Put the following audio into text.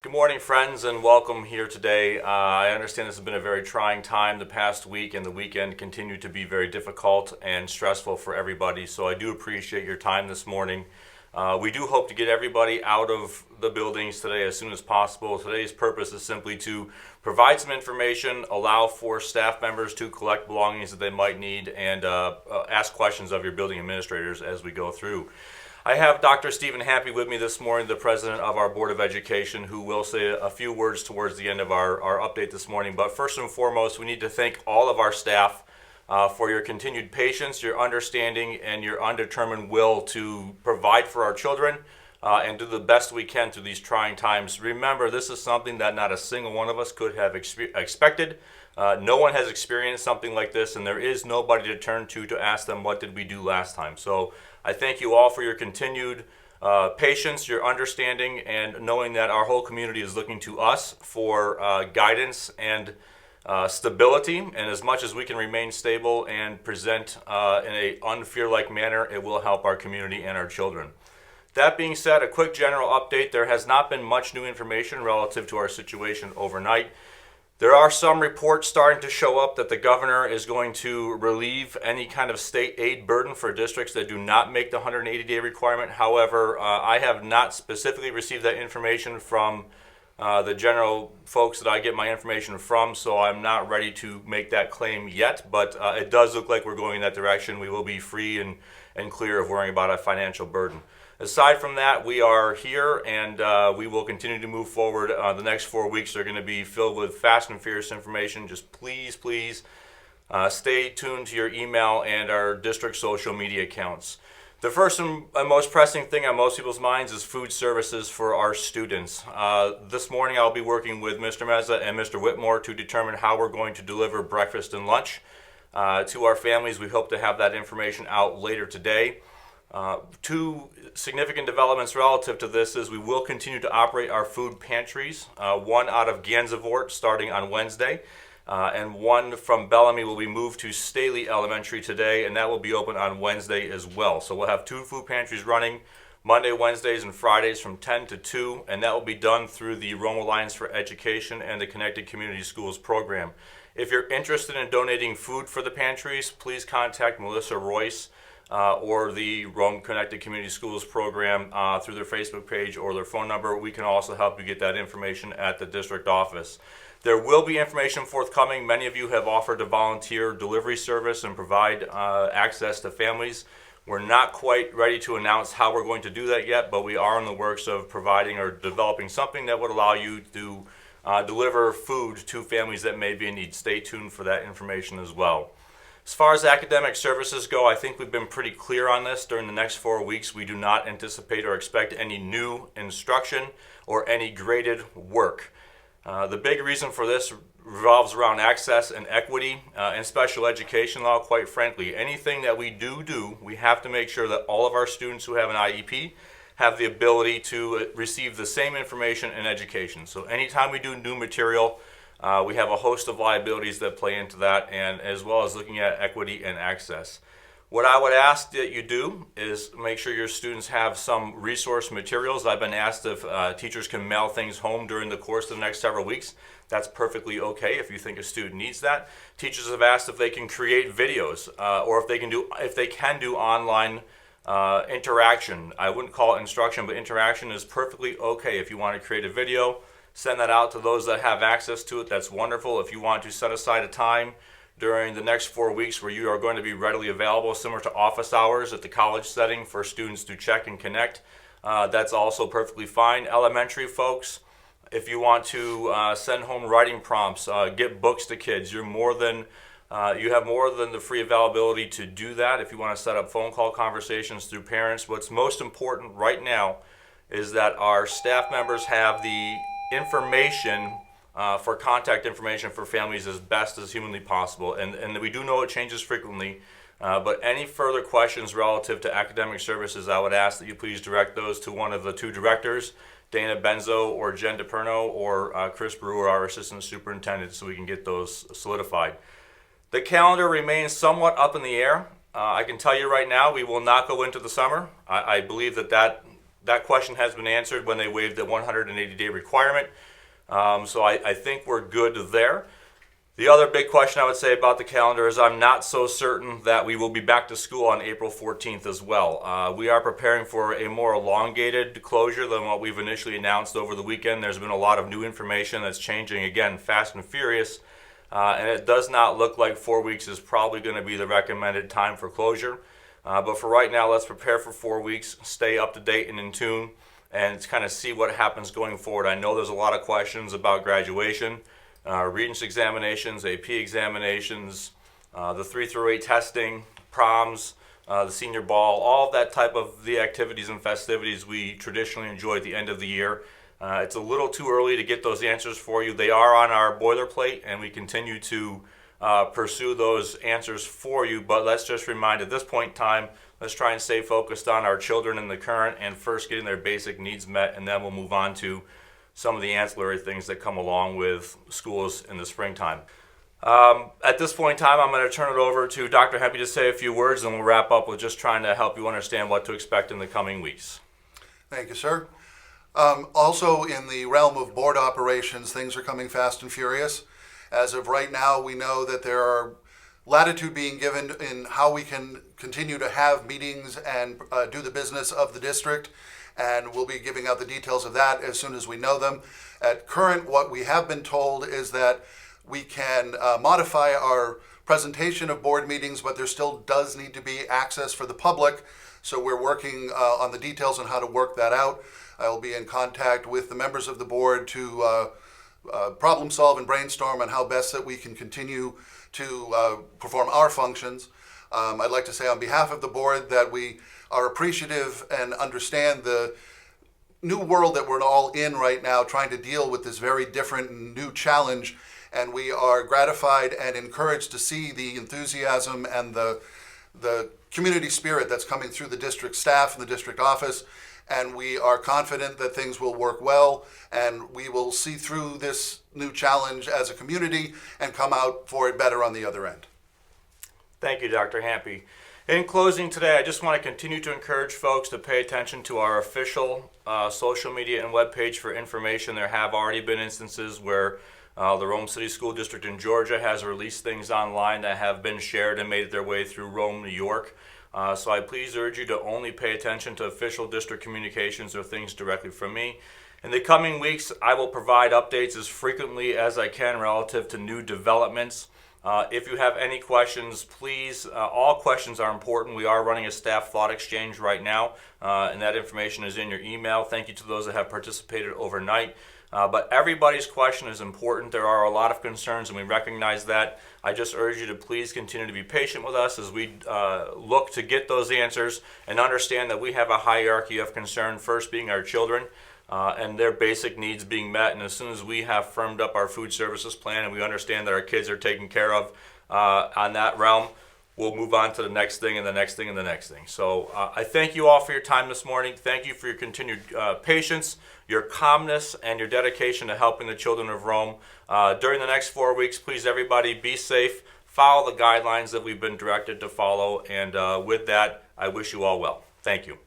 Good morning, friends, and welcome here today. I understand this has been a very trying time the past week, and the weekend continued to be very difficult and stressful for everybody, so I do appreciate your time this morning. We do hope to get everybody out of the buildings today as soon as possible. Today's purpose is simply to provide some information, allow for staff members to collect belongings that they might need, and ask questions of your building administrators as we go through. I have Dr. Stephen Happy with me this morning, the president of our Board of Education, who will say a few words towards the end of our update this morning. But first and foremost, we need to thank all of our staff for your continued patience, your understanding, and your undetermined will to provide for our children and do the best we can through these trying times. Remember, this is something that not a single one of us could have expected. No one has experienced something like this, and there is nobody to turn to ask them, what did we do last time? So I thank you all for your continued patience, your understanding, and knowing that our whole community is looking to us for guidance and stability. And as much as we can remain stable and present in an unfear-like manner, it will help our community and our children. That being said, a quick general update. There has not been much new information relative to our situation overnight. There are some reports starting to show up that the governor is going to relieve any kind of state aid burden for districts that do not make the 180-day requirement. However, I have not specifically received that information from the general folks that I get my information from, so I'm not ready to make that claim yet, but it does look like we're going in that direction. We will be free and clear of worrying about a financial burden. Aside from that, we are here, and we will continue to move forward. The next 4 weeks are going to be filled with fast and furious information. Just please stay tuned to your email and our district social media accounts. The first and most pressing thing on most people's minds is food services for our students. This morning I'll be working with Mr. Meza and Mr. Whitmore to determine how we're going to deliver breakfast and lunch to our families. We hope to have that information out later today. Two significant developments relative to this is we will continue to operate our food pantries, one out of Gansevoort starting on Wednesday, and one from Bellamy will be moved to Staley Elementary today, and that will be open on Wednesday as well. So we'll have two food pantries running Monday, Wednesdays, and Fridays from 10 to 2, and that will be done through the Rome Alliance for Education and the Connected Community Schools program. If you're interested in donating food for the pantries, please contact Melissa Royce or the Rome Connected Community Schools program through their Facebook page or their phone number. We can also help you get that information at the district office. There will be information forthcoming. Many of you have offered to volunteer delivery service and provide access to families. We're not quite ready to announce how we're going to do that yet, but we are in the works of providing or developing something that would allow you to deliver food to families that may be in need. Stay tuned for that information as well. As far as academic services go, I think we've been pretty clear on this. During the next 4 weeks, we do not anticipate or expect any new instruction or any graded work. The big reason for this revolves around access and equity and special education law, quite frankly. Anything that we do, we have to make sure that all of our students who have an IEP have the ability to receive the same information and education. So anytime we do new material, we have a host of liabilities that play into that, and as well as looking at equity and access. What I would ask that you do is make sure your students have some resource materials. I've been asked if teachers can mail things home during the course of the next several weeks. That's perfectly okay if you think a student needs that. Teachers have asked if they can create videos or if they can do online interaction. I wouldn't call it instruction, but interaction is perfectly okay. If you want to create a video, send that out to those that have access to it. That's wonderful. If you want to set aside a time during the next 4 weeks where you are going to be readily available, similar to office hours at the college setting for students to check and connect, that's also perfectly fine. Elementary folks, if you want to send home writing prompts, get books to kids, you have more than the free availability to do that. If you want to set up phone call conversations through parents, what's most important right now is that our staff members have the information for contact information for families as best as humanly possible. And we do know it changes frequently, but any further questions relative to academic services, I would ask that you please direct those to one of the two directors, Dana Benzo or Jen DePerno or Chris Brewer, our assistant superintendent, so we can get those solidified. The calendar remains somewhat up in the air. I can tell you right now, we will not go into the summer. I believe that that question has been answered when they waived the 180-day requirement. So I think we're good there. The other big question I would say about the calendar is I'm not so certain that we will be back to school on April 14th as well. We are preparing for a more elongated closure than what we've initially announced over the weekend. There's been a lot of new information that's changing, again, fast and furious, and it does not look like 4 weeks is probably going to be the recommended time for closure. But for right now, let's prepare for 4 weeks, stay up to date and in tune, and kind of see what happens going forward. I know there's a lot of questions about graduation. Regents examinations, AP examinations, the 3 through 8 testing, proms, the senior ball, all of that type of the activities and festivities we traditionally enjoy at the end of the year. It's a little too early to get those answers for you. They are on our boilerplate, and we continue to pursue those answers for you. But let's just remind at this point in time, let's try and stay focused on our children in the current and first getting their basic needs met, and then we'll move on to some of the ancillary things that come along with schools in the springtime. At this point in time, I'm going to turn it over to Dr. Happy to say a few words, and we'll wrap up with just trying to help you understand what to expect in the coming weeks. Thank you, sir. Also, in the realm of board operations, things are coming fast and furious. As of right now, we know that there are latitude being given in how we can continue to have meetings and do the business of the district. And we'll be giving out the details of that as soon as we know them. At current, what we have been told is that we can modify our presentation of board meetings, but there still does need to be access for the public. So we're working on the details on how to work that out. I will be in contact with the members of the board to problem solve and brainstorm on how best that we can continue to perform our functions. I'd like to say on behalf of the board that we are appreciative and understand the new world that we're all in right now, trying to deal with this very different and new challenge. And we are gratified and encouraged to see the enthusiasm and the community spirit that's coming through the district staff and the district office. And we are confident that things will work well, and we will see through this new challenge as a community and come out for it better on the other end. Thank you, Dr. Hampy. In closing today, I just want to continue to encourage folks to pay attention to our official social media and webpage for information. There have already been instances where the Rome City School District in Georgia has released things online that have been shared and made their way through Rome, New York. So I please urge you to only pay attention to official district communications or things directly from me. In the coming weeks, I will provide updates as frequently as I can relative to new developments. If you have any questions, please, all questions are important. We are running a staff thought exchange right now, and that information is in your email. Thank you to those that have participated overnight. But everybody's question is important. There are a lot of concerns, and we recognize that. I just urge you to please continue to be patient with us as we look to get those answers and understand that we have a hierarchy of concern, first being our children, and their basic needs being met. And as soon as we have firmed up our food services plan and we understand that our kids are taken care of on that realm, we'll move on to the next thing and the next thing and the next thing. So I thank you all for your time this morning. Thank you for your continued patience, your calmness, and your dedication to helping the children of Rome. During the next 4 weeks, please everybody be safe, follow the guidelines that we've been directed to follow, and with that, I wish you all well. Thank you.